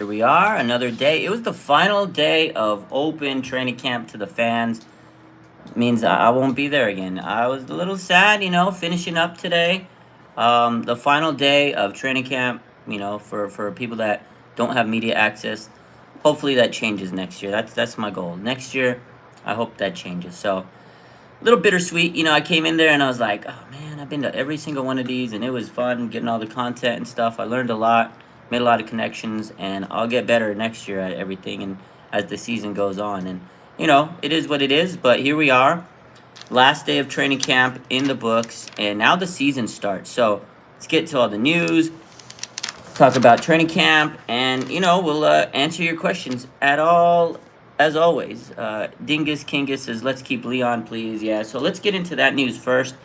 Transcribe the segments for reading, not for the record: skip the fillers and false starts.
Here we are, another day. It was the final day of open training camp to the fans. Means I won't be there again. I was a little sad, finishing up today. The final day of training camp, for people that don't have media access. Hopefully that changes next year. That's my goal. Next year, I hope that changes. So, a little bittersweet. I came in there and I was like, oh man, I've been to every single one of these and it was fun getting all the content and stuff. I learned a lot, made a lot of connections, and I'll get better next year at everything and as the season goes on. And, it is what it is, but here we are. Last day of training camp in the books, and now the season starts. So let's get to all the news, talk about training camp, and we'll answer your questions at all as always. Dingus Kingus says, "Let's keep Leon, please." Yeah, so let's get into that news first.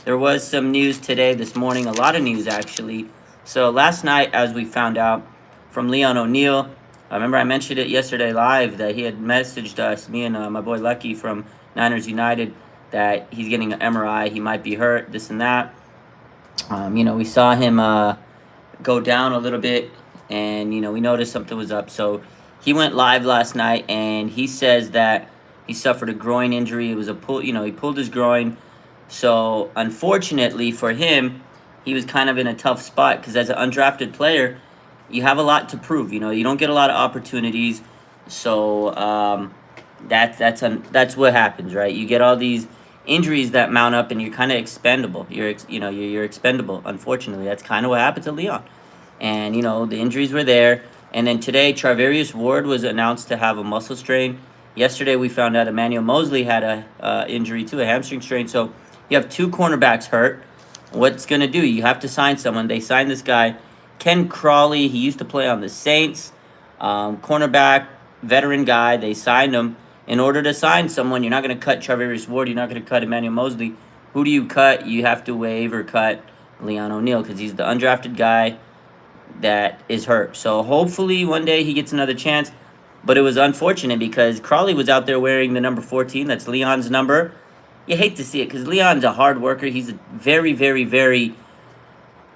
There was some news today, this morning, a lot of news actually. So last night, as we found out from Leon O'Neal, I remember I mentioned it yesterday live that he had messaged us, me and my boy Lucky from Niners United, that he's getting an MRI, he might be hurt, this and that. We saw him go down a little bit, and we noticed something was up. So he went live last night, and he says that he suffered a groin injury. It was a pull. He pulled his groin. So unfortunately for him, he was kind of in a tough spot because as an undrafted player, you have a lot to prove. You don't get a lot of opportunities. So that's what happens, right? You get all these injuries that mount up, and you're kind of expendable. You're expendable. Unfortunately, that's kind of what happened to Leon. And the injuries were there. And then today, Charvarius Ward was announced to have a muscle strain. Yesterday, we found out Emmanuel Mosley had a injury too, a hamstring strain. So you have two cornerbacks hurt. What's gonna do? You have to sign someone. They signed this guy, Ken Crawley. He used to play on the Saints, cornerback, veteran guy. They signed him. In order to sign someone, you're not going to cut Charvarius Ward. You're not going to cut Emmanuel Mosley. Who do you cut? You have to waive or cut Leon O'Neal because he's the undrafted guy that is hurt. So hopefully one day he gets another chance. But it was unfortunate because Crawley was out there wearing the number 14. That's Leon's number. You hate to see it because Leon's a hard worker. He's a very, very, very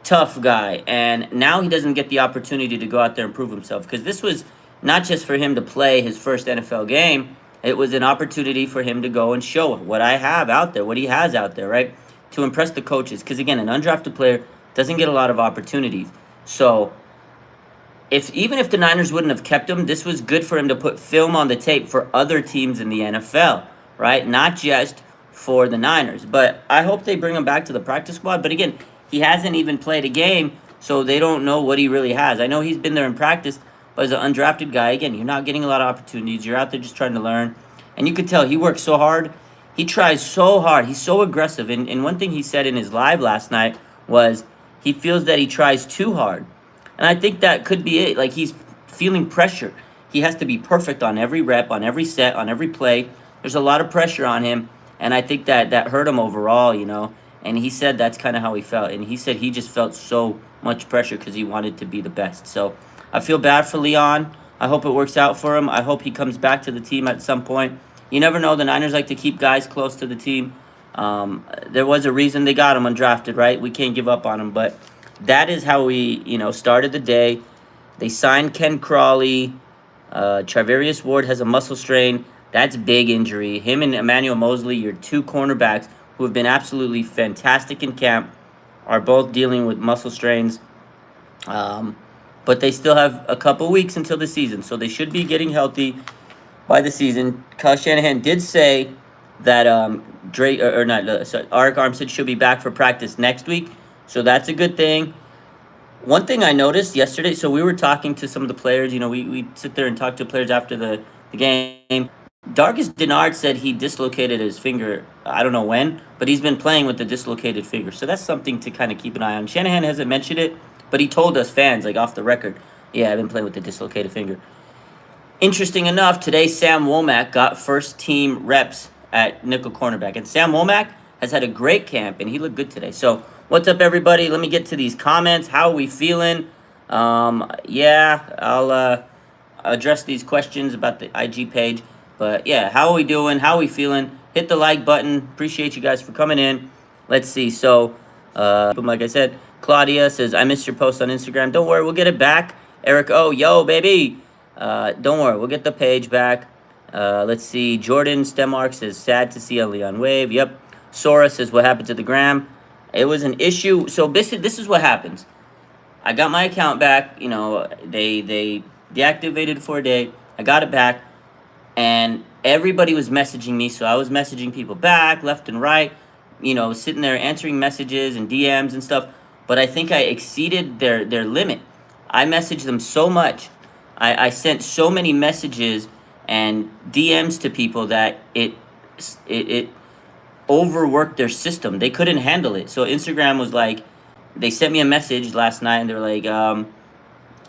tough guy. And now he doesn't get the opportunity to go out there and prove himself because this was not just for him to play his first NFL game. It was an opportunity for him to go and show what I have out there, what he has out there, right? To impress the coaches. Because, again, an undrafted player doesn't get a lot of opportunities. So, even if the Niners wouldn't have kept him, this was good for him to put film on the tape for other teams in the NFL, right? Not just for the Niners. But I hope they bring him back to the practice squad. But, again, he hasn't even played a game, so they don't know what he really has. I know he's been there in practice, but as an undrafted guy, again, you're not getting a lot of opportunities. You're out there just trying to learn. And you could tell he works so hard. He tries so hard. He's so aggressive. And one thing he said in his live last night was he feels that he tries too hard. And I think that could be it. Like, he's feeling pressure. He has to be perfect on every rep, on every set, on every play. There's a lot of pressure on him. And I think that hurt him overall, And he said that's kind of how he felt. And he said he just felt so much pressure because he wanted to be the best. So I feel bad for Leon. I hope it works out for him. I hope he comes back to the team at some point. You never know. The Niners like to keep guys close to the team. There was a reason they got him undrafted, right? We can't give up on him. But that is how we, started the day. They signed Ken Crawley. Charvarius Ward has a muscle strain. That's big injury. Him and Emmanuel Mosley, your two cornerbacks, who have been absolutely fantastic in camp, are both dealing with muscle strains. But they still have a couple weeks until the season, so they should be getting healthy by the season. Kyle Shanahan did say that Arik Armstead should be back for practice next week, so that's a good thing. One thing I noticed yesterday, so we were talking to some of the players. We sit there and talk to players after the game. Darcus Denard said he dislocated his finger, I don't know when, but he's been playing with the dislocated finger, so that's something to kind of keep an eye on. Shanahan hasn't mentioned it, but he told us fans, like off the record, yeah, I've been playing with the dislocated finger. Interesting enough, today Sam Womack got first-team reps at nickel cornerback. And Sam Womack has had a great camp, and he looked good today. So what's up, everybody? Let me get to these comments. How are we feeling? I'll address these questions about the IG page. But, yeah, how are we doing? How are we feeling? Hit the like button. Appreciate you guys for coming in. Let's see. So, like I said, Claudia says, I missed your post on Instagram. Don't worry, we'll get it back. Eric O, yo, baby. Don't worry, we'll get the page back. Let's see. Jordan Stemark says, sad to see a Leon wave. Yep. Sora says, what happened to the gram? It was an issue. So this is what happens. I got my account back. You know, they deactivated it for a day. I got it back, and everybody was messaging me. So I was messaging people back, left and right. You know, sitting there answering messages and DMs and stuff. But I think I exceeded their limit. I messaged them so much. I sent so many messages and DMs to people that it overworked their system. They couldn't handle it. So Instagram was like, they sent me a message last night and they're like,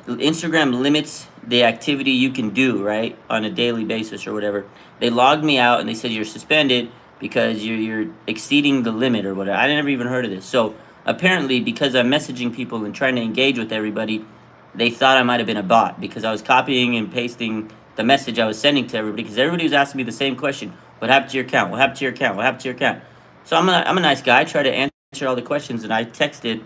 Instagram limits the activity you can do, right, on a daily basis or whatever. They logged me out and they said you're suspended because you're exceeding the limit or whatever. I never even heard of this. So apparently, because I'm messaging people and trying to engage with everybody, they thought I might have been a bot because I was copying and pasting the message I was sending to everybody because everybody was asking me the same question. What happened to your account? What happened to your account? What happened to your account? So I'm a nice guy. I try to answer all the questions, and I texted,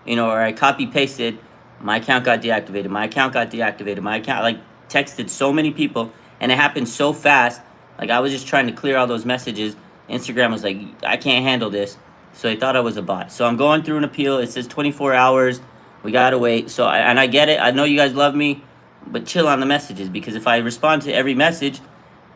you know, or I copy pasted, my account got deactivated. My account got deactivated. My account, like, texted so many people, and it happened so fast. Like, I was just trying to clear all those messages. Instagram was like, I can't handle this. So they thought I was a bot. So I'm going through an appeal. It says 24 hours. We gotta wait. So and I get it. I know you guys love me, but chill on the messages, because if I respond to every message,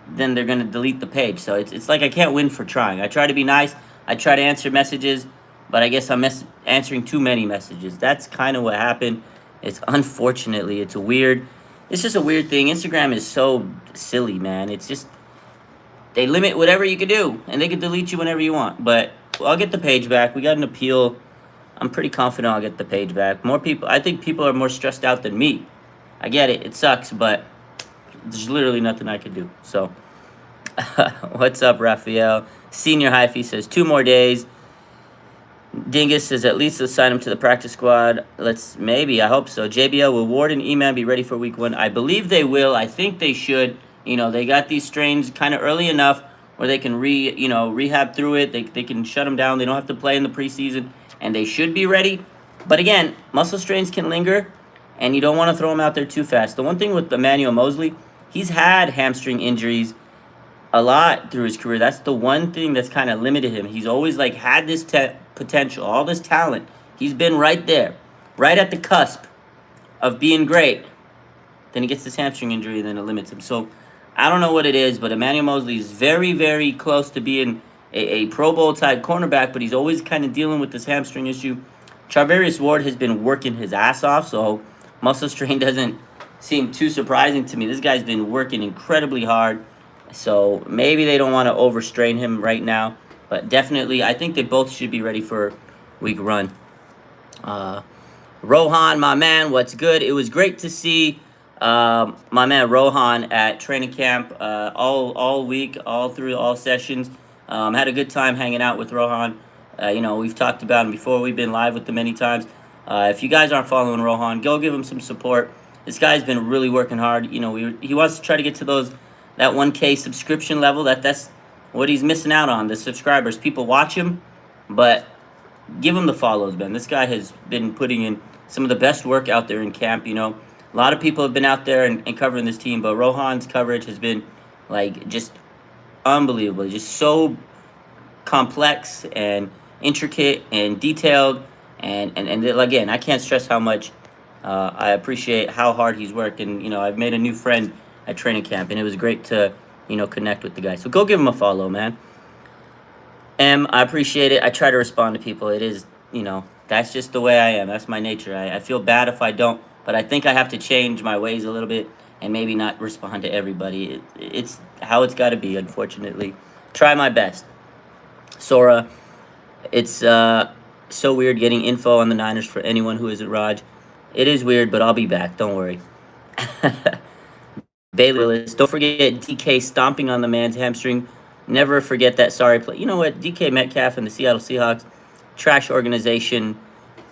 then they're gonna delete the page. So it's like I can't win for trying. I try to be nice. I try to answer messages, but I guess I'm answering too many messages. That's kind of what happened. It's unfortunately, it's just a weird thing. Instagram is so silly, man. It's just, they limit whatever you can do, and they can delete you whenever you want. But I'll get the page back. We got an appeal. I'm pretty confident I'll get the page back. More people, I think people are more stressed out than me. I get it. It sucks, but there's literally nothing I can do. So, what's up, Raphael? Senior Hyphy says 2 more days. Dingus says at least assign him to the practice squad. Maybe, I hope so. JBL, will Ward and E-Man be ready for week 1? I believe they will. I think they should. You know, they got these strains kind of early enough where they can rehab through it. They can shut them down. They don't have to play in the preseason, and they should be ready. But again, muscle strains can linger, and you don't want to throw them out there too fast. The one thing with Emmanuel Mosley, he's had hamstring injuries a lot through his career. That's the one thing that's kind of limited him. He's always like had this potential, all this talent. He's been right there, right at the cusp of being great. Then he gets this hamstring injury, and then it limits him. So I don't know what it is, but Emmanuel Mosley is very, very close to being a Pro Bowl type cornerback, but he's always kind of dealing with this hamstring issue. Charvarius Ward has been working his ass off, so muscle strain doesn't seem too surprising to me. This guy's been working incredibly hard, so maybe they don't want to overstrain him right now, but definitely I think they both should be ready for week 1. Rohan, my man, what's good? It was great to see my man Rohan at training camp all week, all through all sessions. Had a good time hanging out with Rohan. You know, we've talked about him before. We've been live with him many times. If you guys aren't following Rohan, go give him some support. This guy's been really working hard. You know, he wants to try to get to that 1K subscription level. That's what he's missing out on, the subscribers. People watch him, but give him the follows, man. This guy has been putting in some of the best work out there in camp. You know, a lot of people have been out there and covering this team, but Rohan's coverage has been like just unbelievable. Just so complex and intricate and detailed, and again, I can't stress how much I appreciate how hard he's worked. And you know, I've made a new friend at training camp, and it was great to connect with the guy. So go give him a follow, man. I appreciate it. I try to respond to people. It is, that's just the way I am. That's my nature. I feel bad if I don't, but I think I have to change my ways a little bit and maybe not respond to everybody. It's how it's got to be, unfortunately. Try my best. Sora, it's so weird getting info on the Niners for anyone who isn't Raj. It is weird, but I'll be back. Don't worry. Bailey Willis, don't forget DK stomping on the man's hamstring. Never forget that sorry play. You know what? DK Metcalf and the Seattle Seahawks, trash organization.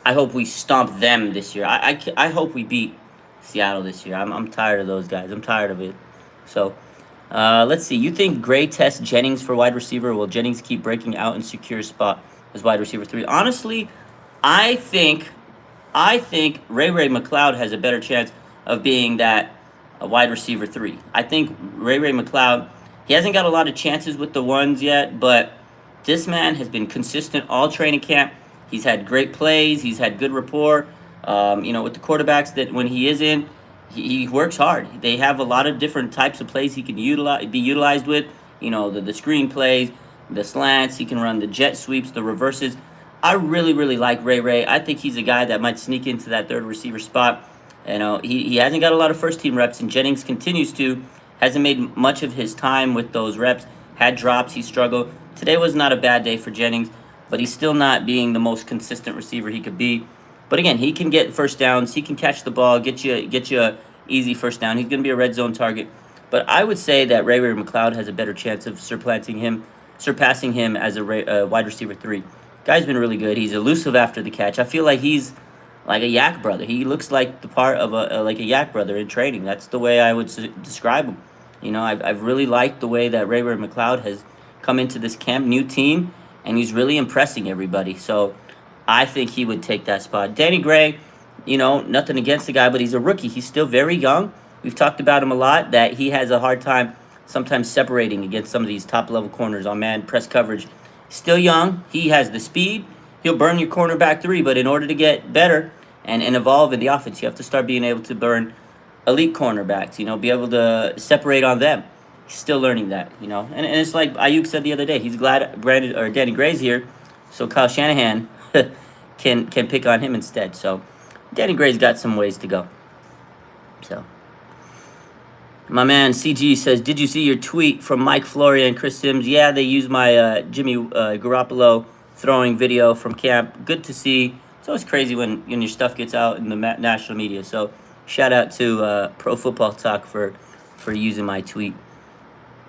I hope we stomp them this year. I hope we beat Seattle this year. I'm tired of those guys. I'm tired of it. So, let's see. You think Gray tests Jennings for wide receiver? Will Jennings keep breaking out and secure a spot as wide receiver 3? Honestly, I think Ray McLeod has a better chance of being that wide receiver 3. I think Ray McCloud, he hasn't got a lot of chances with the ones yet, but this man has been consistent all training camp. He's had great plays. He's had good rapport. With the quarterbacks that when he is in, he works hard. They have a lot of different types of plays he can be utilized with. The screen plays, the slants. He can run the jet sweeps, the reverses. I really, really like Ray. I think he's a guy that might sneak into that third receiver spot. He hasn't got a lot of first team reps, and Jennings continues to. Hasn't made much of his time with those reps. Had drops. He struggled. Today was not a bad day for Jennings, but he's still not being the most consistent receiver he could be. But again, he can get first downs. He can catch the ball, get you a easy first down. He's going to be a red zone target. But I would say that Ray McCloud has a better chance of surpassing him as a wide receiver 3. Guy's been really good. He's elusive after the catch. I feel like he's like a Yak brother. He looks like the part of a Yak brother in training. That's the way I would describe him. I've really liked the way that Ray McCloud has come into this camp, new team, and he's really impressing everybody. So I think he would take that spot. Danny Gray, nothing against the guy, but he's a rookie. He's still very young. We've talked about him a lot, that he has a hard time sometimes separating against some of these top-level corners on man press coverage. Still young. He has the speed. He'll burn your cornerback 3, but in order to get better and evolve in the offense, you have to start being able to burn elite cornerbacks, be able to separate on them. He's still learning that, And it's like Ayuk said the other day, he's glad Danny Gray's here, so Kyle Shanahan can pick on him instead. So Danny Gray's got some ways to go. So my man CG says, did you see your tweet from Mike Floria and Chris Sims? Yeah, they used my Jimmy Garoppolo throwing video from camp. Good to see. It's always crazy when your stuff gets out in the national media. So shout out to Pro Football Talk for using my tweet.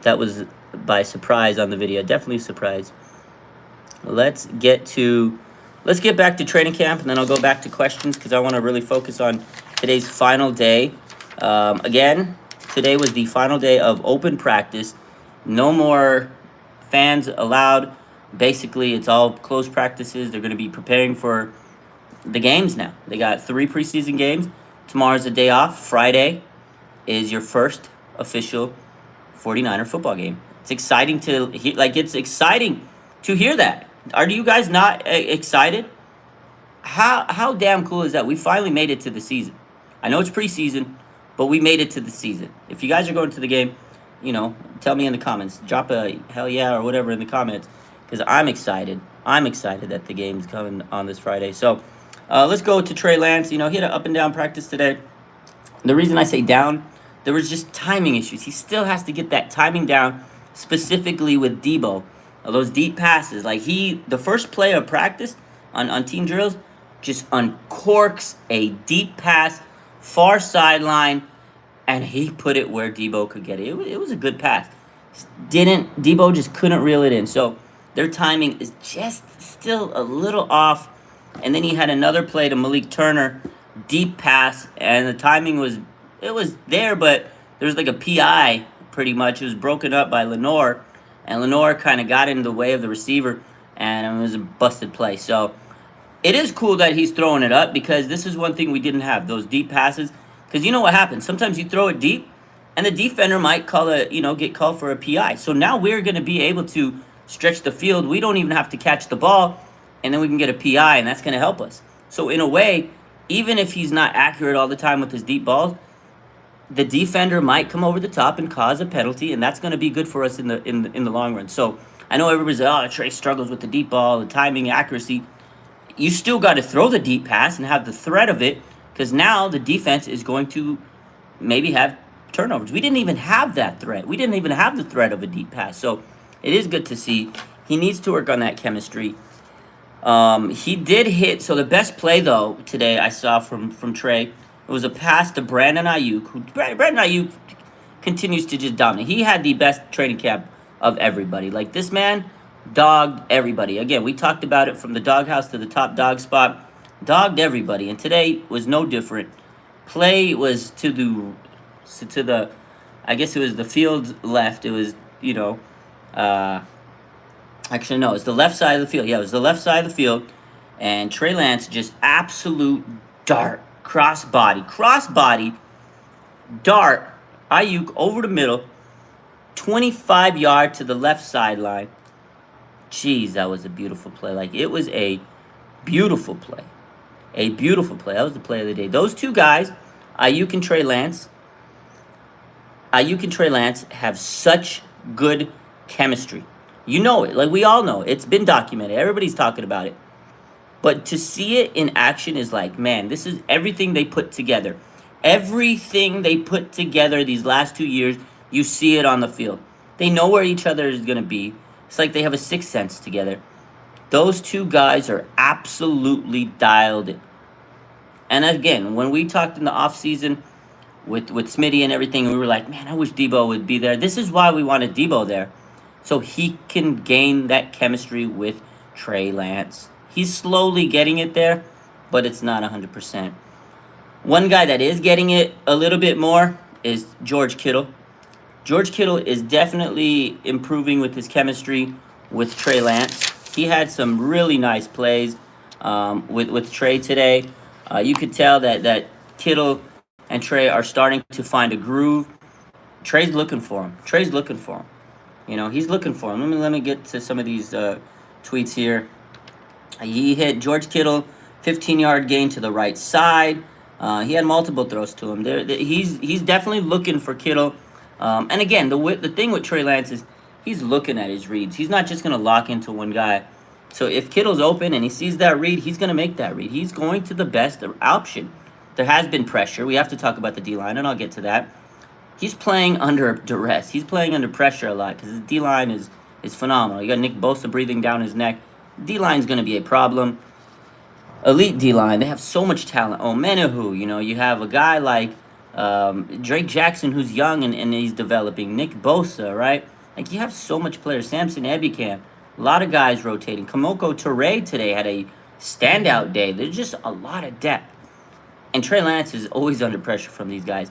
That was by surprise on the video. Definitely a surprise. Let's get back to training camp, and then I'll go back to questions because I want to really focus on today's final day. Again, today was the final day of open practice. No more fans allowed. Basically, it's all closed practices. They're going to be preparing for the games now. They got 3 preseason games. Tomorrow's a day off. Friday is your first official 49er football game. It's exciting to hear that. Are you guys not excited? How damn cool is that? We finally made it to the season. I know it's preseason, but we made it to the season. If you guys are going to the game, tell me in the comments. Drop a hell yeah or whatever in the comments, because I'm excited. I'm excited that the game's coming on this Friday. So let's go to Trey Lance. He had an up and down practice today. The reason I say down, there was just timing issues. He still has to get that timing down, specifically with Debo. Those deep passes. The first play of practice on team drills, just uncorks a deep pass, far sideline, and he put it where Debo could get it. It was a good pass. Debo just couldn't reel it in. So their timing is just still a little off. And then he had another play to Malik Turner, deep pass, and the timing was there, but there was like a PI pretty much. It was broken up by Lenore, and Lenore kind of got in the way of the receiver, and it was a busted play. So it is cool that he's throwing it up, because this is one thing we didn't have, those deep passes. Because you know what happens? Sometimes you throw it deep, and the defender might get called for a PI. So now we're going to be able to stretch the field. We don't even have to catch the ball, and then we can get a PI, and that's going to help us. So in a way, even if he's not accurate all the time with his deep balls, the defender might come over the top and cause a penalty, and that's going to be good for us in the long run. So I know everybody's like, Trey struggles with the deep ball, the timing, accuracy. You still got to throw the deep pass and have the threat of it, because now the defense is going to maybe have turnovers. We didn't even have that threat. We didn't even have the threat of a deep pass. So it is good to see. He needs to work on that chemistry. He did hit. So the best play, though, today I saw from Trey, it was a pass to Brandon Ayuk. Brandon Ayuk continues to just dominate. He had the best training camp of everybody. This man dogged everybody. Again, we talked about it from the doghouse to the top dog spot. Dogged everybody, and today was no different. Play was to the I guess it was the field left. It was actually no, it's the left side of the field. Yeah, it was the left side of the field, and Trey Lance just absolute dart cross body dart Ayuk over the middle, 25-yard to the left sideline. Jeez, that was a beautiful play. Like, it was a beautiful play. A beautiful play. That was the play of the day. Those two guys, Ayuk and Trey Lance, have such good chemistry. You know it. Like, we all know. It's been documented. Everybody's talking about it. But to see it in action is like, man, this is everything they put together. Everything they put together these last 2 years, you see it on the field. They know where each other is going to be. It's like they have a sixth sense together. Those two guys are absolutely dialed in. And again, when we talked in the offseason with Smitty and everything, we were like, man, I wish Debo would be there. This is why we wanted Debo there. So he can gain that chemistry with Trey Lance. He's slowly getting it there, but it's not 100%. One guy that is getting it a little bit more is George Kittle. George Kittle is definitely improving with his chemistry with Trey Lance. He had some really nice plays with Trey today. You could tell that Kittle and Trey are starting to find a groove. Trey's looking for him. He's looking for him. Let me get to some of these tweets here. He hit George Kittle, 15-yard gain to the right side. He had multiple throws to him. He's definitely looking for Kittle. And again, the thing with Trey Lance is he's looking at his reads. He's not just going to lock into one guy. So if Kittle's open and he sees that read, he's going to make that read. He's going to the best option. There has been pressure. We have to talk about the D-line, and I'll get to that. He's playing under duress. He's playing under pressure a lot because his D-line is phenomenal. You got Nick Bosa breathing down his neck. D-line's going to be a problem. Elite D-line, they have so much talent. Oh, Menahu, you have a guy like Drake Jackson who's young and he's developing. Nick Bosa, right? Like, you have so much players. Samson Ebicam, a lot of guys rotating. Kamoko Toure today had a standout day. There's just a lot of depth. And Trey Lance is always under pressure from these guys.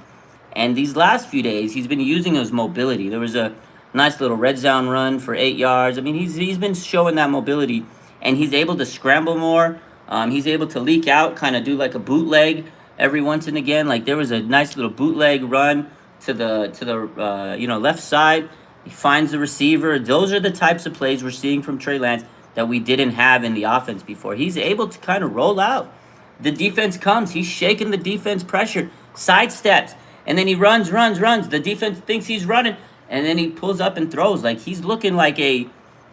And these last few days, he's been using his mobility. There was a nice little red zone run for 8 yards. I mean, he's been showing that mobility, and he's able to scramble more. He's able to leak out, kind of do like a bootleg every once and again. Like, there was a nice little bootleg run to the left side. He finds the receiver. Those are the types of plays we're seeing from Trey Lance that we didn't have in the offense before. He's able to kind of roll out. The defense comes. He's shaking the defense pressure, sidesteps, and then he runs. The defense thinks he's running, and then he pulls up and throws. Like, he's looking like a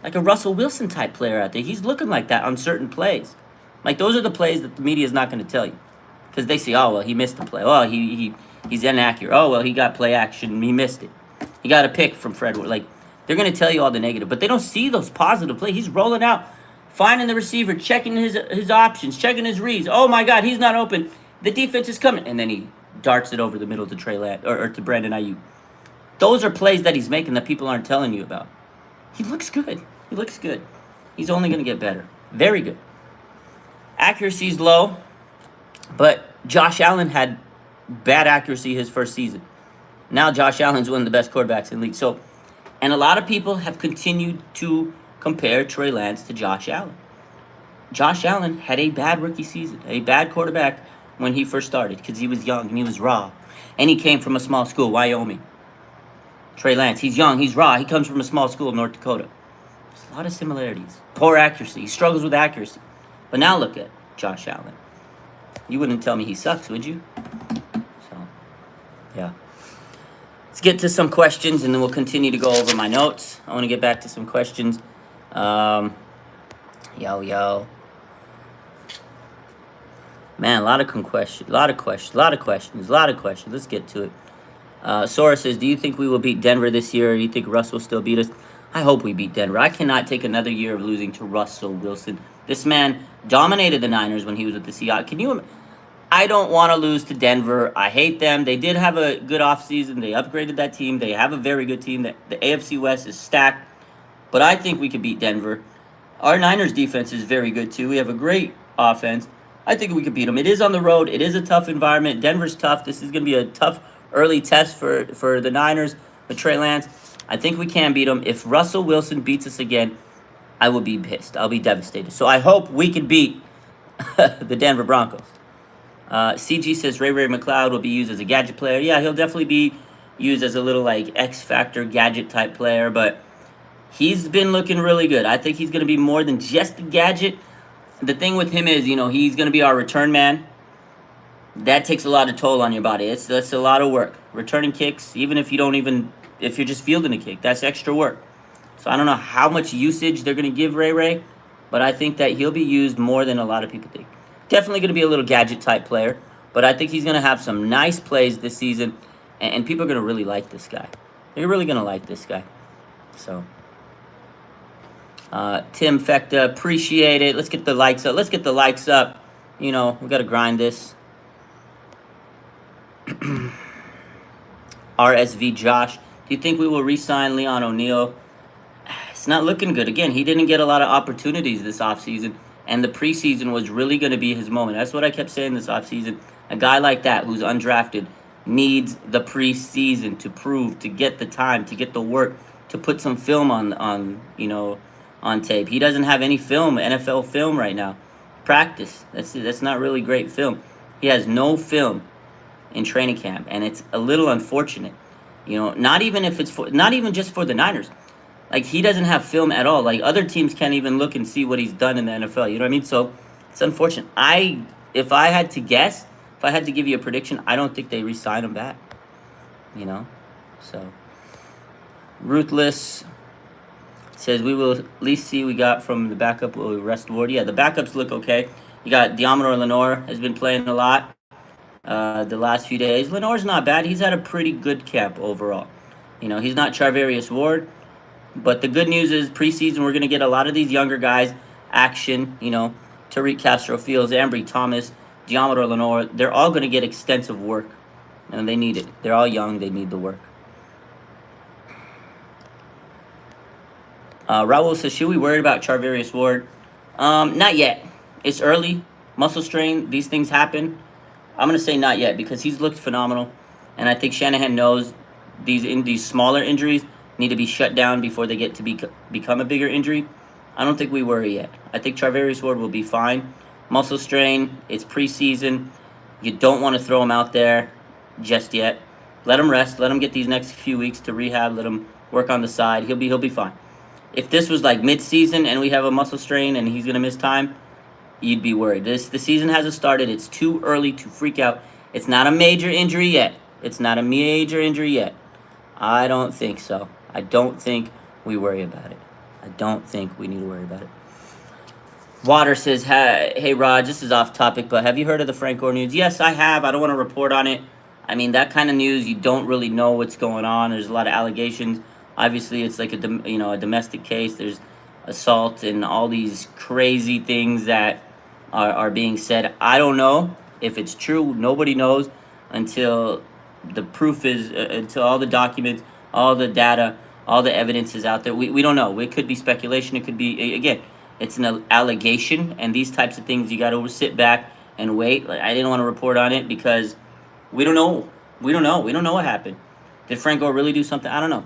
Russell Wilson type player out there. He's looking like that on certain plays. Like, those are the plays that the media is not going to tell you, because they say, oh, well, he missed the play. Oh, he's inaccurate. Oh, well, he got play action. He missed it. He got a pick from Fred. Like, they're going to tell you all the negative, but they don't see those positive plays. He's rolling out, finding the receiver, checking his options, checking his reads. Oh, my God, he's not open. The defense is coming. And then he darts it over the middle to Trey Lance or to Brandon Ayuk. Those are plays that he's making that people aren't telling you about. He looks good. He's only going to get better. Very good. Accuracy's low, but Josh Allen had bad accuracy his first season. Now Josh Allen's one of the best quarterbacks in the league. So, and a lot of people have continued to compare Trey Lance to Josh Allen. Josh Allen had a bad rookie season, a bad quarterback when he first started because he was young and he was raw. And he came from a small school, Wyoming. Trey Lance, he's young, he's raw. He comes from a small school, North Dakota. There's a lot of similarities. Poor accuracy. He struggles with accuracy. But now look at Josh Allen. You wouldn't tell me he sucks, would you? So, yeah. Let's get to some questions, and then we'll continue to go over my notes. I want to get back to some questions. Yo. Man, a lot of questions. Let's get to it. Sora says, do you think we will beat Denver this year, or do you think Russ will still beat us? I hope we beat Denver. I cannot take another year of losing to Russell Wilson. This man dominated the Niners when he was with the Seahawks. I don't want to lose to Denver. I hate them. They did have a good offseason. They upgraded that team. They have a very good team. The AFC West is stacked. But I think we could beat Denver. Our Niners defense is very good, too. We have a great offense. I think we could beat them. It is on the road. It is a tough environment. Denver's tough. This is going to be a tough early test for the Niners with Trey Lance. I think we can beat them. If Russell Wilson beats us again, I will be pissed. I'll be devastated. So I hope we can beat the Denver Broncos. CG says Ray Ray McLeod will be used as a gadget player. Yeah, he'll definitely be used as a little like X Factor gadget type player, but he's been looking really good. I think he's going to be more than just a gadget. The thing with him is, he's going to be our return man. That takes a lot of toll on your body. That's a lot of work. Returning kicks, even if if you're just fielding a kick, that's extra work. So I don't know how much usage they're going to give Ray Ray, but I think that he'll be used more than a lot of people think. Definitely going to be a little gadget type player, but I think he's going to have some nice plays this season, and people are going to really like this guy. They're really going to like this guy. So, Tim Fecta, appreciate it. Let's get the likes up. We got to grind this. RSV Josh, do you think we will re-sign Leon O'Neal? It's not looking good. Again, he didn't get a lot of opportunities this offseason, and the preseason was really going to be his moment. That's what I kept saying this offseason. A guy like that who's undrafted needs the preseason to prove, to get the time, to get the work, to put some film on tape. He doesn't have any film, NFL film right now. Practice. That's not really great film. He has no film in training camp, and it's a little unfortunate. Not even just for the Niners. Like, he doesn't have film at all. Like, other teams can't even look and see what he's done in the NFL. You know what I mean? So it's unfortunate. If I had to guess, if I had to give you a prediction, I don't think they re-sign him back. So Ruthless says we will at least see we got from the backup. Will we rest Ward? Yeah, the backups look okay. You got Diamador Lenore has been playing a lot the last few days. Lenore's not bad. He's had a pretty good camp overall. He's not Charvarius Ward, but the good news is preseason we're going to get a lot of these younger guys action. Tariq Castro Fields, Ambry Thomas, Diamador Lenore. They're all going to get extensive work, and they need it. They're all young. They need the work. Raul says, should we worry about Charvarius Ward? Not yet. It's early. Muscle strain. These things happen. I'm going to say not yet because he's looked phenomenal. And I think Shanahan knows these smaller injuries need to be shut down before they get to become a bigger injury. I don't think we worry yet. I think Charvarius Ward will be fine. Muscle strain. It's preseason. You don't want to throw him out there just yet. Let him rest. Let him get these next few weeks to rehab. Let him work on the side. He'll be fine. If this was like mid-season and we have a muscle strain and he's going to miss time, you'd be worried. The season hasn't started. It's too early to freak out. It's not a major injury yet. I don't think so. I don't think we worry about it. I don't think we need to worry about it. Water says, hey, Raj, this is off topic, but have you heard of the Frank Gore news? Yes, I have. I don't want to report on it. I mean, that kind of news, you don't really know what's going on. There's a lot of allegations. Obviously, it's like a domestic case. There's assault and all these crazy things that are being said. I don't know if it's true. Nobody knows until the proof is, until all the documents, all the data, all the evidence is out there. We don't know. It could be speculation. It could be, again, it's an allegation. And these types of things, you got to sit back and wait. Like, I didn't want to report on it because we don't know. We don't know what happened. Did Frank Gore really do something? I don't know.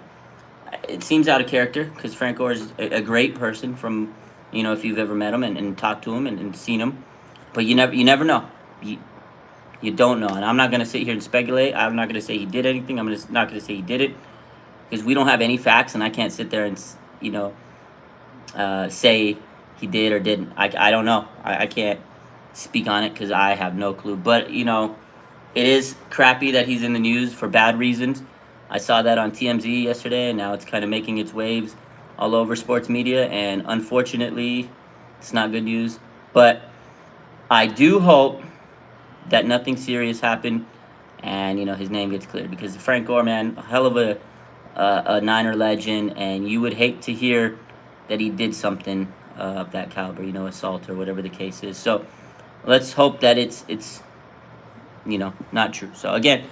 It seems out of character because Frank Gore is a great person from, if you've ever met him and talked to him and seen him. But you never know. You don't know. And I'm not going to sit here and speculate. I'm not going to say he did anything. I'm just not going to say he did it because we don't have any facts and I can't sit there and, say he did or didn't. I don't know. I can't speak on it because I have no clue. But, it is crappy that he's in the news for bad reasons. I saw that on TMZ yesterday, and now it's kind of making its waves all over sports media, and unfortunately, it's not good news. But I do hope that nothing serious happened and, his name gets cleared because Frank Gore, man, a hell of a Niner legend, and you would hate to hear that he did something of that caliber, assault or whatever the case is. So let's hope that it's not true. So again,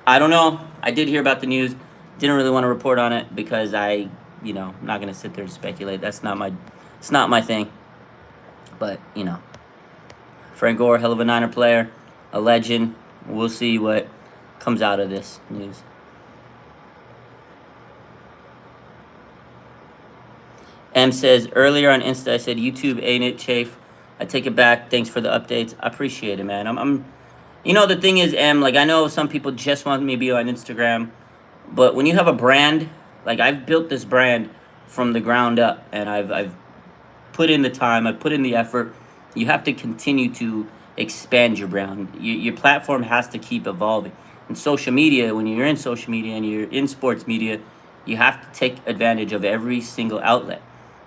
I don't know. I did hear about the news. Didn't really want to report on it because I'm not going to sit there and speculate. It's not my thing. But, Frank Gore, hell of a Niner player, a legend. We'll see what comes out of this news. M says, earlier on Insta, I said, YouTube ain't it, Chafe. I take it back. Thanks for the updates. I appreciate it, man. The thing is, like I know some people just want me to be on Instagram, but when you have a brand, like I've built this brand from the ground up, and I've put in the time, I put in the effort. You have to continue to expand your brand. Your platform has to keep evolving. And social media, when you're in social media and you're in sports media, you have to take advantage of every single outlet.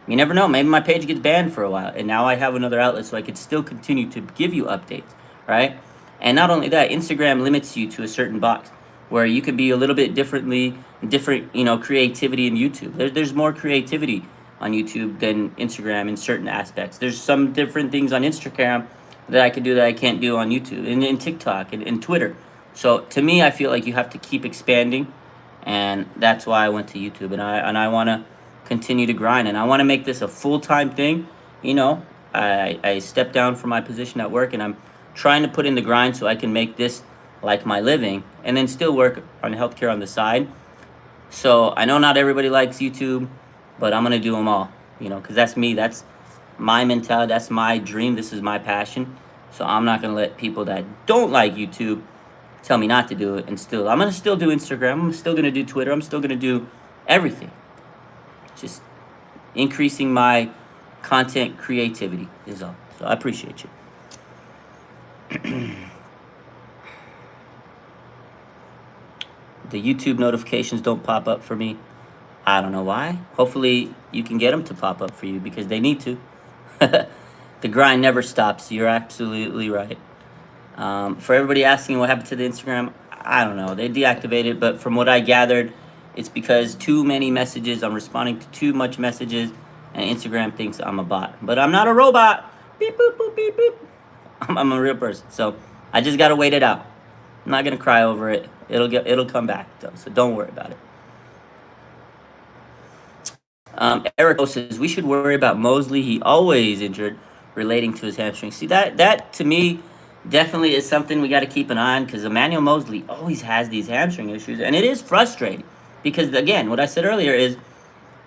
You never know. Maybe my page gets banned for a while, and now I have another outlet, so I could still continue to give you updates, right? And not only that, Instagram limits you to a certain box where you could be a little bit different, creativity in YouTube. There's more creativity on YouTube than Instagram in certain aspects. There's some different things on Instagram that I could do that I can't do on YouTube and in TikTok and Twitter. So to me, I feel like you have to keep expanding, and that's why I went to YouTube, and I want to continue to grind, and I want to make this a full-time thing. You know, I stepped down from my position at work, and I'm trying to put in the grind so I can make this like my living, and then still work on healthcare on the side. So I know not everybody likes YouTube, but I'm gonna do them all. Because that's me. That's my mentality. That's my dream. This is my passion. So I'm not gonna let people that don't like YouTube tell me not to do it. And I'm gonna still do Instagram. I'm still gonna do Twitter. I'm still gonna do everything. Just increasing my content creativity is all. So I appreciate you. The YouTube notifications don't pop up for me. I don't know why. Hopefully, you can get them to pop up for you because they need to. The grind never stops. You're absolutely right. For everybody asking what happened to the Instagram, I don't know. They deactivated, but from what I gathered, it's because too many messages. I'm responding to too much messages, and Instagram thinks I'm a bot. But I'm not a robot. Beep, boop, boop, beep, boop. I'm a real person. So I just got to wait it out. I'm not going to cry over it. It'll come back, though, so don't worry about it. Eric says we should worry about Mosley. He always injured, relating to his hamstring. See that to me definitely is something we got to keep an eye on because Emmanuel Mosley always has these hamstring issues, and it is frustrating because again, what I said earlier is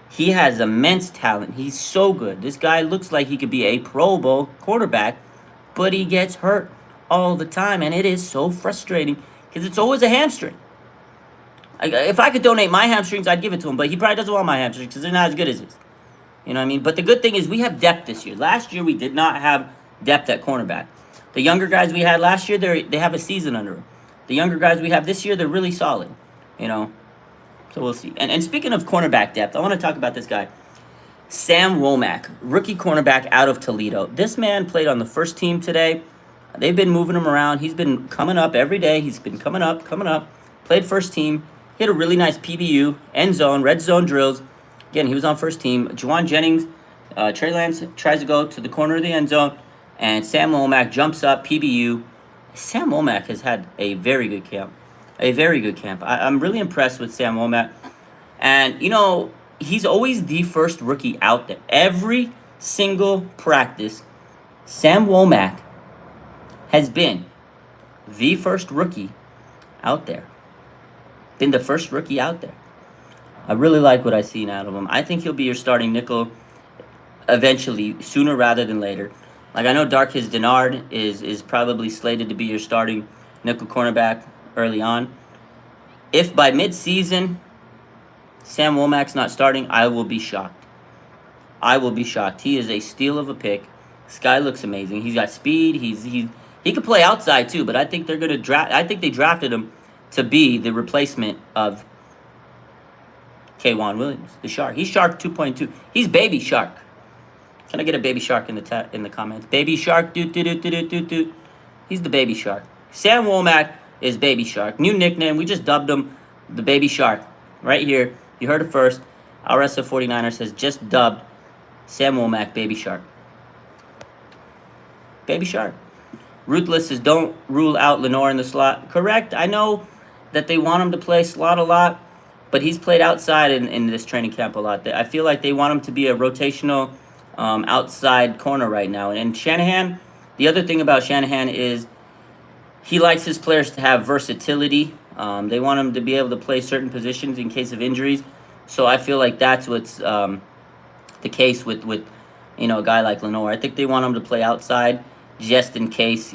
he has immense talent. He's so good. This guy looks like he could be a Pro Bowl quarterback, but he gets hurt all the time, and it is so frustrating because it's always a hamstring. If I could donate my hamstrings, I'd give it to him. But he probably doesn't want my hamstrings because they're not as good as his. You know what I mean? But the good thing is we have depth this year. Last year we did not have depth at cornerback. The younger guys we had last year, they have a season under them. The younger guys we have this year, they're really solid. You know, so we'll see. And speaking of cornerback depth, I want to talk about this guy, Sam Womack, rookie cornerback out of Toledo. This man played on the first team today. They've been moving him around. He's been coming up every day. He's been coming up. Played first team. He had a really nice PBU, end zone, red zone drills. Again, he was on first team. Juwan Jennings, Trey Lance tries to go to the corner of the end zone, and Sam Womack jumps up, PBU. Sam Womack has had a very good camp. I'm really impressed with Sam Womack. And, he's always the first rookie out there. Every single practice, Sam Womack has been the first rookie out there. Been the first rookie out there. I really like what I've seen out of him. I think he'll be your starting nickel eventually, sooner rather than later. Like I know Darkis Denard is probably slated to be your starting nickel cornerback early on. If by mid-season Sam Womack's not starting, I will be shocked. He is a steal of a pick. This guy looks amazing. He's got speed. He could play outside too, but I think they're gonna draft. I think they drafted him to be the replacement of K'Wan Williams, the Shark. He's Shark 2.2. He's Baby Shark. Can I get a Baby Shark in the comments? Baby Shark, doot. He's the Baby Shark. Sam Womack is Baby Shark. New nickname. We just dubbed him the Baby Shark. Right here. You heard it first. RSF 49er says just dubbed Sam Womack Baby Shark. Baby Shark. Ruthless says don't rule out Lenore in the slot. Correct. I know that they want him to play slot a lot, but he's played outside in this training camp a lot. I feel like they want him to be a rotational outside corner right now. And Shanahan, the other thing about Shanahan is he likes his players to have versatility. They want him to be able to play certain positions in case of injuries. So I feel like that's what's the case with a guy like Lenore. I think they want him to play outside just in case,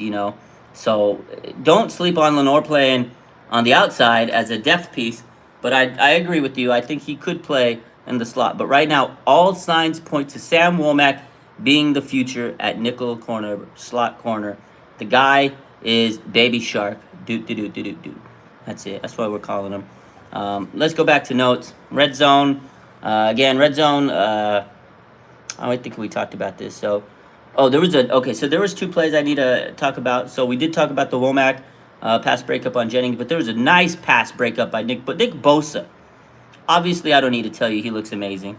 So don't sleep on Lenore playing on the outside as a depth piece. But I agree with you. I think he could play in the slot. But right now, all signs point to Sam Womack being the future at nickel corner, slot corner. The guy is Baby Shark. Doot, doot, doot, doot, doot, doot. That's it. That's what we're calling him. Let's go back to notes. Red zone. Again, red zone. I think we talked about this. So, oh, there was so there was two plays I need to talk about. So we did talk about the Womack pass breakup on Jennings, but there was a nice pass breakup by Nick Bosa. Obviously, I don't need to tell you he looks amazing.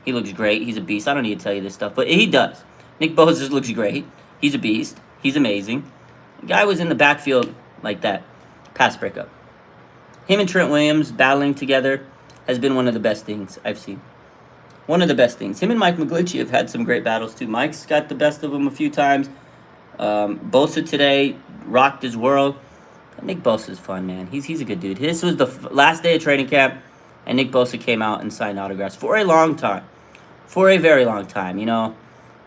He looks great. He's a beast. I don't need to tell you this stuff, but he does. Nick Bosa looks great. He's a beast. He's amazing. The guy was in the backfield like that. Pass breakup. Him and Trent Williams battling together has been one of the best things I've seen. One of the best things. Him and Mike McGlinchey have had some great battles too. Mike's got the best of him a few times. Bosa today rocked his world. Nick Bosa's fun, man. He's a good dude. This was the last day of training camp, and Nick Bosa came out and signed autographs for a long time. For a very long time,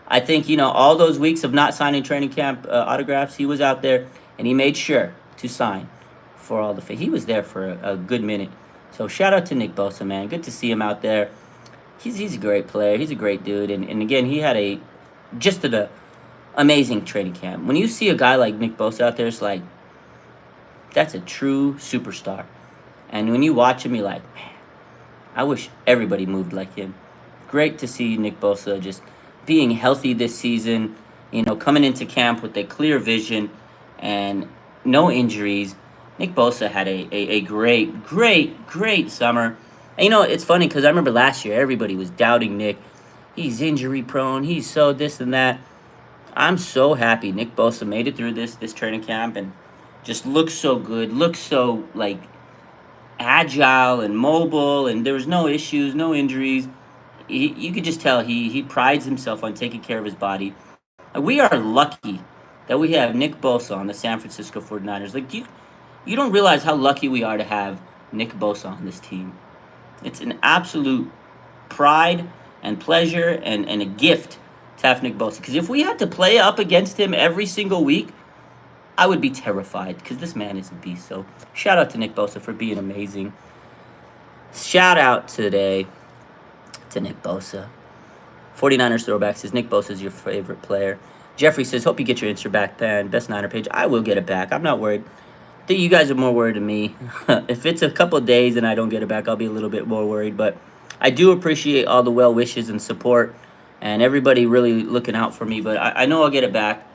I think, all those weeks of not signing training camp autographs, he was out there, and he made sure to sign for all the... He was there for a good minute. So shout out to Nick Bosa, man. Good to see him out there. He's a great player. He's a great dude. And again, he had just an amazing training camp. When you see a guy like Nick Bosa out there, it's like, that's a true superstar. And when you watch him, you're like, man, I wish everybody moved like him. Great to see Nick Bosa just being healthy this season, coming into camp with a clear vision and no injuries. Nick Bosa had a great summer. And, it's funny because I remember last year everybody was doubting Nick. He's injury prone. He's so this and that. I'm so happy Nick Bosa made it through this training camp and just looks so good. Looks so, agile and mobile. And there was no issues, no injuries. You could just tell he prides himself on taking care of his body. We are lucky that we have Nick Bosa on the San Francisco 49ers. You don't realize how lucky we are to have Nick Bosa on this team. It's an absolute pride and pleasure and a gift to have Nick Bosa. Because if we had to play up against him every single week, I would be terrified because this man is a beast. So shout out to Nick Bosa for being amazing. Shout out today to Nick Bosa. 49ers throwback says Nick Bosa is your favorite player. Jeffrey says, hope you get your Insta back, man. Best Niner page. I will get it back. I'm not worried. I think you guys are more worried than me. If it's a couple of days and I don't get it back, I'll be a little bit more worried. But I do appreciate all the well wishes and support and everybody really looking out for me. But I know I'll get it back.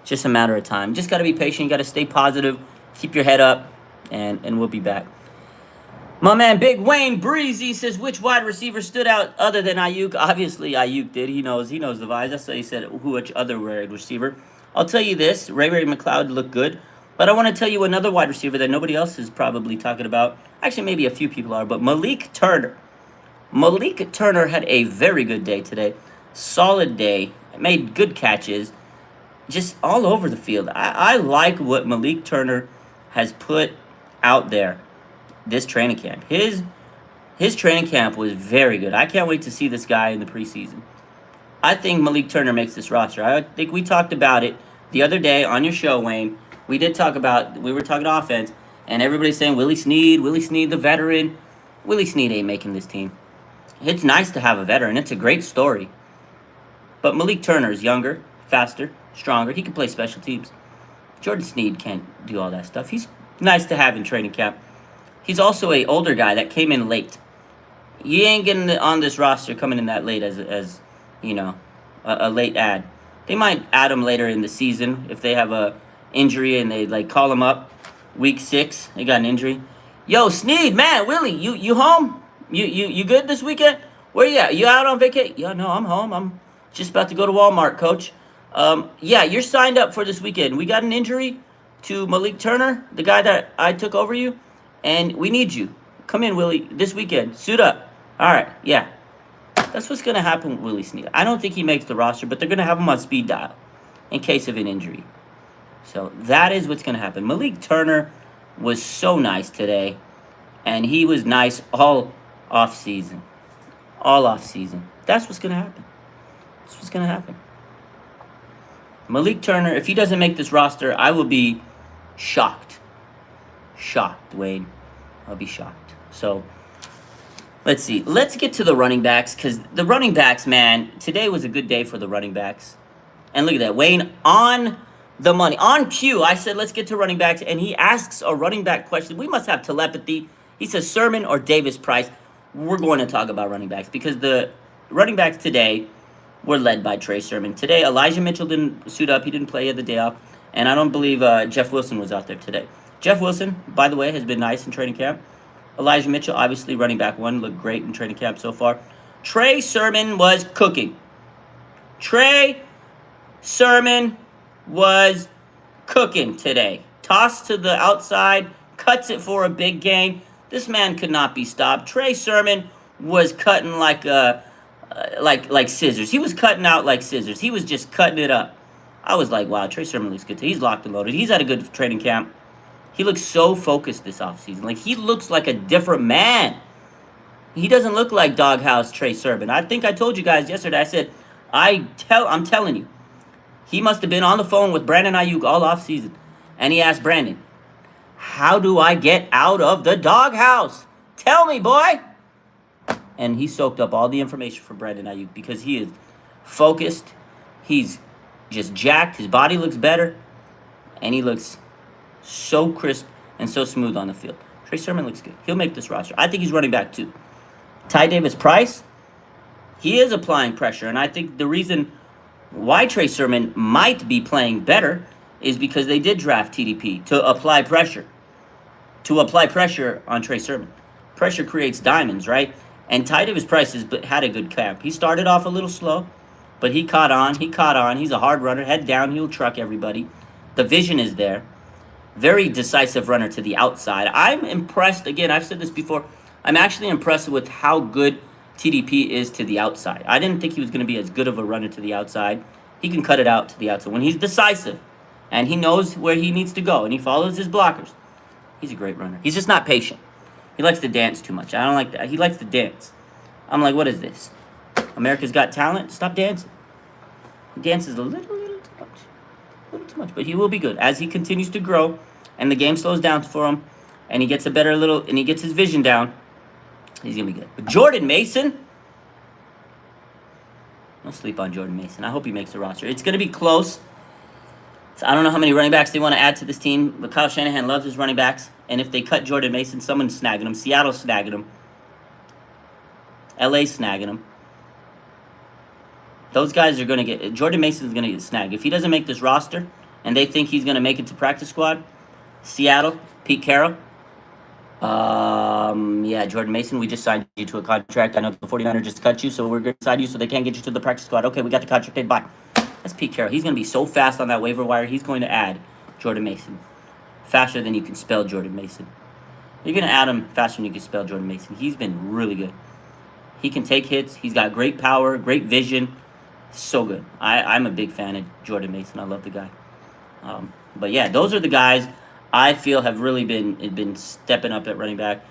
It's just a matter of time. Just got to be patient. You got to stay positive. Keep your head up. And we'll be back. My man Big Wayne Breezy says, which wide receiver stood out other than Ayuk? Obviously, Ayuk did. He knows the vibes. That's why he said which other wide receiver. I'll tell you this. Ray McLeod looked good. But I want to tell you another wide receiver that nobody else is probably talking about. Actually, maybe a few people are. But Malik Turner. Malik Turner had a very good day today. Solid day. Made good catches. Just all over the field. I like what Malik Turner has put out there this training camp. His training camp was very good. I can't wait to see this guy in the preseason. I think Malik Turner makes this roster. I think we talked about it the other day on your show, Wayne. We were talking offense, and everybody's saying Willie Snead, the veteran. Willie Snead ain't making this team. It's nice to have a veteran. It's a great story. But Malik Turner is younger, faster, stronger. He can play special teams. Jordan Snead can't do all that stuff. He's nice to have in training camp. He's also an older guy that came in late. You ain't getting on this roster coming in that late as a late ad. They might add him later in the season if they have a injury and they call him up week 6. They got an injury. Yo, Snead, man, Willie, you home? You good this weekend? Where you at? You out on vacation? Yeah, no, I'm home. I'm just about to go to Walmart, coach. Yeah, you're signed up for this weekend. We got an injury to Malik Turner, the guy that I took over you, and we need you. Come in, Willie, this weekend. Suit up. All right, yeah. That's what's going to happen with Willie Snead. I don't think he makes the roster, but they're going to have him on speed dial in case of an injury. So that is what's going to happen. Malik Turner was so nice today, and he was nice all off season. All off season. That's what's going to happen. That's what's going to happen. Malik Turner, if he doesn't make this roster, I will be shocked. Shocked, Wayne. I'll be shocked. So, let's see. Let's get to the running backs, because the running backs, man, today was a good day for the running backs. And look at that. Wayne on the money. On cue, I said, let's get to running backs. And he asks a running back question. We must have telepathy. He says, Sermon or Davis Price. We're going to talk about running backs, because the running backs today were led by Trey Sermon. Today, Elijah Mitchell didn't suit up. He didn't play. He had the day off. And I don't believe Jeff Wilson was out there today. Jeff Wilson, by the way, has been nice in training camp. Elijah Mitchell, obviously running back one, looked great in training camp so far. Trey Sermon was cooking. Trey Sermon was cooking today. Tossed to the outside, cuts it for a big gain. This man could not be stopped. Trey Sermon was cutting like scissors. He was cutting out like scissors. He was just cutting it up. I was like, wow, Trey Sermon looks good. He's locked and loaded. He's had a good training camp. He looks so focused this offseason. Like, he looks like a different man. He doesn't look like Doghouse Trey Sermon. I think I told you guys yesterday. I said, I'm telling you, he must have been on the phone with Brandon Ayuk all offseason. And he asked Brandon, how do I get out of the doghouse? Tell me, boy. And he soaked up all the information from Brandon Ayuk, because he is focused. He's just jacked. His body looks better. And he looks so crisp and so smooth on the field. Trey Sermon looks good. He'll make this roster. I think he's running back too. Ty Davis Price, he is applying pressure. And I think the reason why Trey Sermon might be playing better is because they did draft TDP to apply pressure. To apply pressure on Trey Sermon. Pressure creates diamonds, right? And Ty Davis Price has had a good camp. He started off a little slow, but he caught on. He's a hard runner. Head down. He'll truck everybody. The vision is there. Very decisive runner to the outside. I'm impressed. Again, I've said this before. I'm actually impressed with how good TDP is to the outside. I didn't think he was going to be as good of a runner to the outside. He can cut it out to the outside when he's decisive and he knows where he needs to go and he follows his blockers. He's a great runner. He's just not patient. He likes to dance too much. I don't like that. He likes to dance. I'm like, what is this? America's Got Talent? Stop dancing. He dances a little too much. A little too much. But he will be good as he continues to grow and the game slows down for him and he gets and he gets his vision down. He's going to be good. But Jordan Mason, don't sleep on Jordan Mason. I hope he makes the roster. It's going to be close. So I don't know how many running backs they want to add to this team, but Kyle Shanahan loves his running backs. And if they cut Jordan Mason, someone's snagging him. Seattle's snagging him. LA's snagging him. Those guys are going to get... Jordan Mason's going to get snagged. If he doesn't make this roster and they think he's going to make it to practice squad, Seattle, Pete Carroll, Jordan Mason, we just signed you to a contract. I know the 49ers just cut you, so we're going to sign you so they can't get you to the practice squad. Okay, we got the contract. Okay, bye. That's Pete Carroll. He's going to be so fast on that waiver wire. He's going to add Jordan Mason faster than you can spell Jordan Mason. You're going to add him faster than you can spell Jordan Mason. He's been really good. He can take hits. He's got great power, great vision. So good. I'm a big fan of Jordan Mason. I love the guy. But yeah, those are the guys I feel have really been stepping up at running back.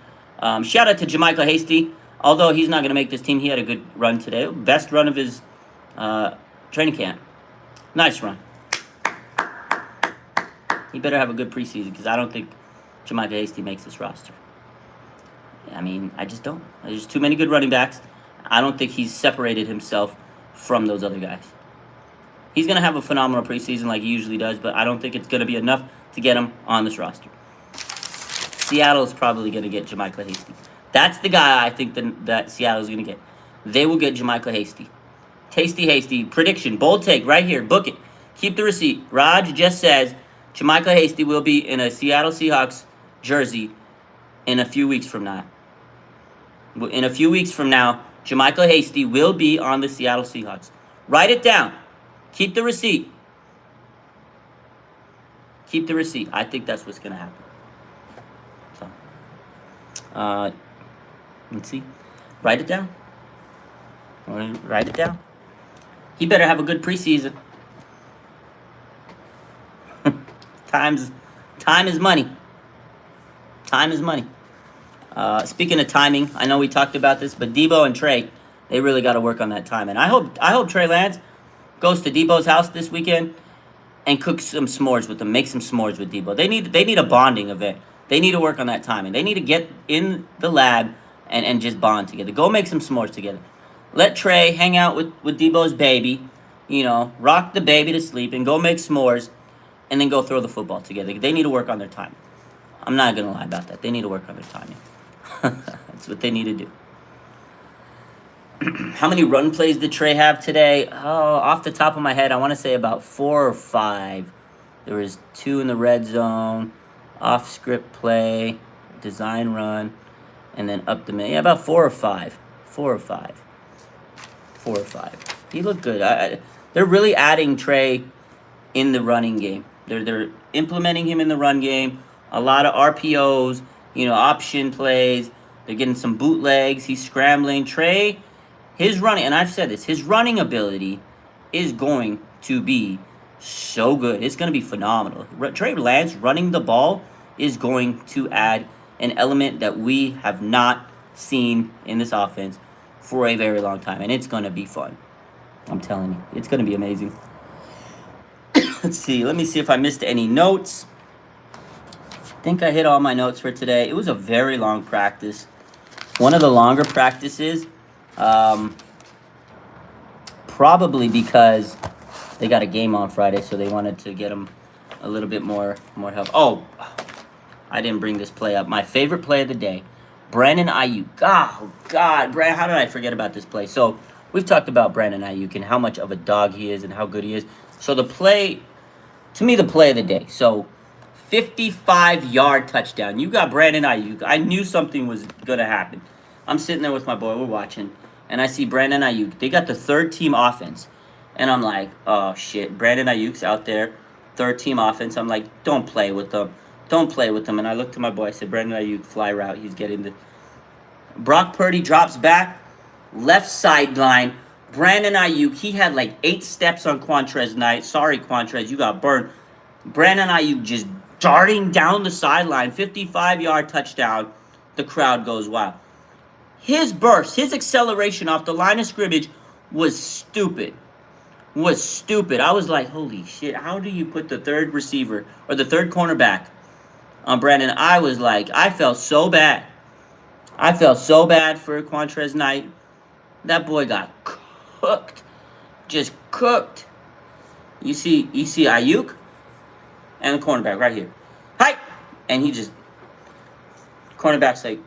Shout out to Jermichael Hasty. Although he's not going to make this team, he had a good run today. Best run of his training camp. Nice run. He better have a good preseason because I don't think Jermichael Hasty makes this roster. I mean, I just don't. There's too many good running backs. I don't think he's separated himself from those other guys. He's going to have a phenomenal preseason like he usually does, but I don't think it's going to be enough to get him on this roster. Seattle's probably going to get Jermichael Hasty. That's the guy I think that Seattle's going to get. They will get Jermichael Hasty. Hasty. Prediction. Bold take right here. Book it. Keep the receipt. Raj just says Jermichael Hasty will be in a Seattle Seahawks jersey in a few weeks from now. In a few weeks from now, Jermichael Hasty will be on the Seattle Seahawks. Write it down. Keep the receipt. Keep the receipt. I think that's what's going to happen. So, let's see. Write it down. Write it down. He better have a good preseason. Time is money. Time is money. Speaking of timing, I know we talked about this, but Debo and Trey, they really got to work on that time. And I hope Trey Lance goes to Debo's house this weekend and cook some s'mores with them. Make some s'mores with Debo. They need a bonding event. They need to work on that timing. They need to get in the lab and just bond together. Go make some s'mores together. Let Trey hang out with Debo's baby. Rock the baby to sleep and go make s'mores, and then go throw the football together. They need to work on their timing. I'm not gonna lie about that. They need to work on their timing. That's what they need to do. How many run plays did Trey have today? Oh, off the top of my head, I want to say about 4 or 5. There was 2 in the red zone, off script play, design run, and then up the middle. Yeah, about 4 or 5. 4 or 5. 4 or 5. He looked good. They're really adding Trey in the running game. They're implementing him in the run game. A lot of RPOs, option plays. They're getting some bootlegs. He's scrambling. Trey, his running, and I've said this, his running ability is going to be so good. It's going to be phenomenal. Trey Lance running the ball is going to add an element that we have not seen in this offense for a very long time, and it's going to be fun. I'm telling you, it's going to be amazing. Let's see. Let me see if I missed any notes. I think I hit all my notes for today. It was a very long practice. One of the longer practices, probably because they got a game on Friday, so they wanted to get them a little bit more help. Oh, I didn't bring this play up. My favorite play of the day, Brandon Ayuk. Oh, God, Brandon, how did I forget about this play? So we've talked about Brandon Ayuk and how much of a dog he is and how good he is. So the play, to me, the play of the day. So 55-yard touchdown. You got Brandon Ayuk. I knew something was going to happen. I'm sitting there with my boy. We're watching. And I see Brandon Ayuk. They got the third-team offense. And I'm like, oh, shit. Brandon Ayuk's out there. Third-team offense. I'm like, don't play with them. Don't play with them. And I looked to my boy. I said, Brandon Ayuk, fly route. He's getting the... Brock Purdy drops back. Left sideline. Brandon Ayuk, he had like 8 steps on Quantrez Knight. Sorry, Quantrez, you got burned. Brandon Ayuk just darting down the sideline. 55-yard touchdown. The crowd goes wild. His burst, his acceleration off the line of scrimmage was stupid. I was like, holy shit, how do you put the third receiver or the third cornerback on Brandon? I was like, I felt so bad. I felt so bad for Quantrez Knight. That boy got cooked. Just cooked. You see Ayuk and the cornerback right here. Hi! And he just, cornerback's like,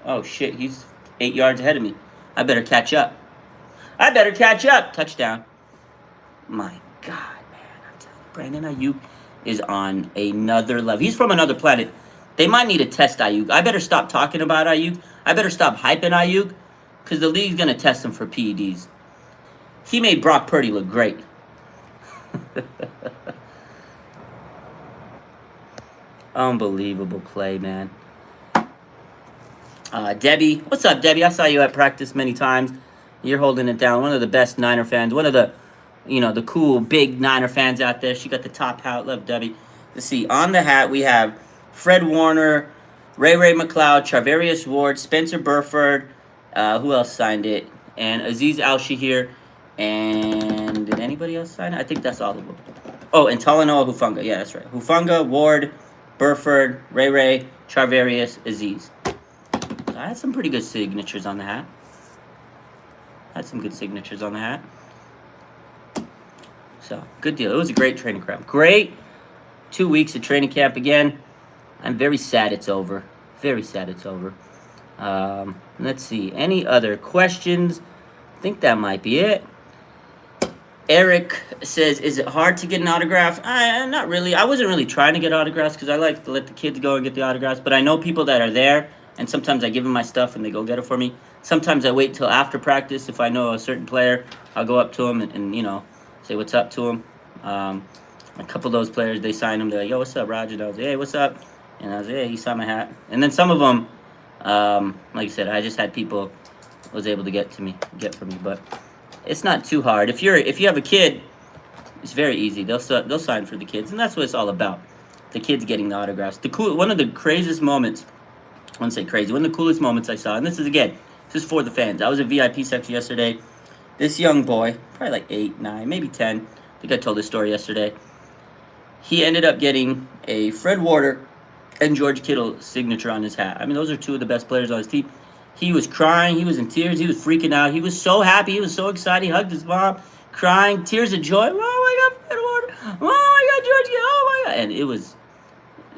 oh shit, he's 8 yards ahead of me. I better catch up. Touchdown. My God, man. I'm telling you, Brandon Ayuk is on another level. He's from another planet. They might need to test Ayuk. I better stop talking about Ayuk. I better stop hyping Ayuk, because the league's going to test him for PEDs. He made Brock Purdy look great. Unbelievable play, man. Debbie. What's up, Debbie? I saw you at practice many times. You're holding it down. One of the best Niner fans. One of the, the cool, big Niner fans out there. She got the top hat. Love Debbie. Let's see. On the hat, we have Fred Warner, Ray McLeod, Charvarius Ward, Spencer Burford. Who else signed it? And Aziz Al-Shahir. And did anybody else sign it? I think that's all of them. Oh, and Talanoa Hufanga. Yeah, that's right. Hufanga, Ward, Burford, Ray, Charvarius, Aziz. I had some pretty good signatures on the hat. So, good deal. It was a great training camp. Great 2 weeks of training camp again. I'm very sad it's over. Let's see. Any other questions? I think that might be it. Eric says, is it hard to get an autograph? Not really. I wasn't really trying to get autographs because I like to let the kids go and get the autographs. But I know people that are there, and sometimes I give them my stuff and they go get it for me. Sometimes I wait till after practice. If I know a certain player, I'll go up to them and say what's up to him. A couple of those players, they sign them. They're like, yo, what's up, Roger? And I was like, hey, what's up? And I was like, hey, he signed my hat. And then some of them, like I said, I just had people was able to get for me. But it's not too hard. If you have a kid, it's very easy. They'll sign for the kids, and that's what it's all about. The kids getting the autographs. One of the craziest moments. I wouldn't say crazy. One of the coolest moments I saw, and this is for the fans. I was at VIP section yesterday. This young boy, probably like 8, 9, maybe 10, I think I told this story yesterday. He ended up getting a Fred Warner and George Kittle signature on his hat. I mean, those are two of the best players on his team. He was crying. He was in tears. He was freaking out. He was so happy. He was so excited. He hugged his mom, crying, tears of joy. Oh my God, Fred Warner. Oh my God, George Kittle. Oh my God. And it was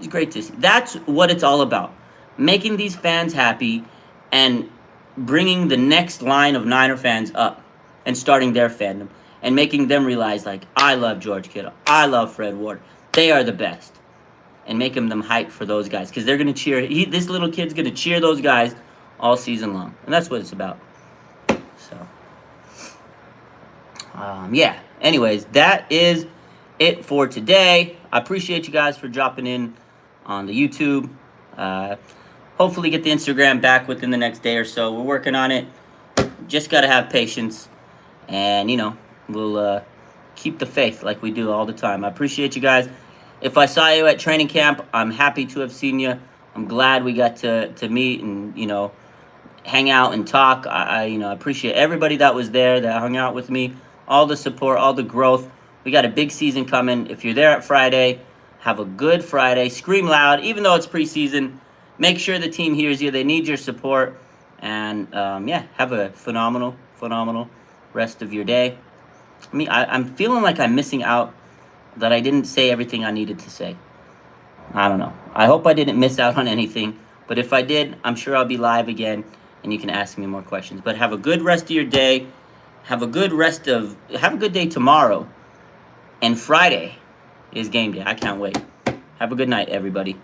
great to see. That's what it's all about. Making these fans happy and bringing the next line of Niner fans up and starting their fandom and making them realize, like, I love George Kittle. I love Fred Warner. They are the best. And making them hype for those guys because they're going to cheer. This little kid's going to cheer those guys all season long. And that's what it's about. So, yeah. Anyways, that is it for today. I appreciate you guys for dropping in on the YouTube. Hopefully get the Instagram back within the next day or so. We're working on it. Just got to have patience. And, we'll keep the faith like we do all the time. I appreciate you guys. If I saw you at training camp, I'm happy to have seen you. I'm glad we got to meet and, hang out and talk. I appreciate everybody that was there, that hung out with me, all the support, all the growth. We got a big season coming. If you're there at Friday, have a good Friday. Scream loud, even though it's preseason. Make sure the team hears you. They need your support. And, have a phenomenal rest of your day. I'm feeling like I'm missing out that I didn't say everything I needed to say. I don't know. I hope I didn't miss out on anything. But if I did, I'm sure I'll be live again and you can ask me more questions. But have a good rest of your day. Have a good day tomorrow. And Friday is game day. I can't wait. Have a good night, everybody.